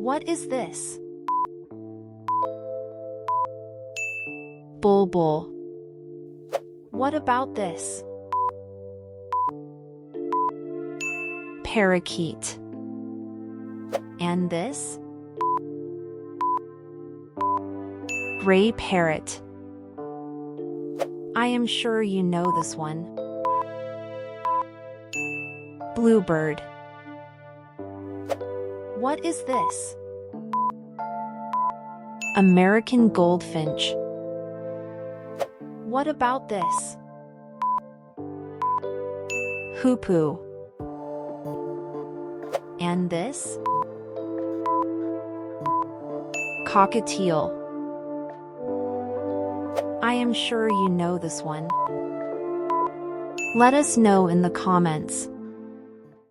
What is this? Bulbul. What about this? Parakeet. And this? Gray parrot. I am sure you know this one. Bluebird. What is this? American goldfinch. What about this? Hoopoe. And this? Cockatiel. I am sure you know this one. Let us know in the comments.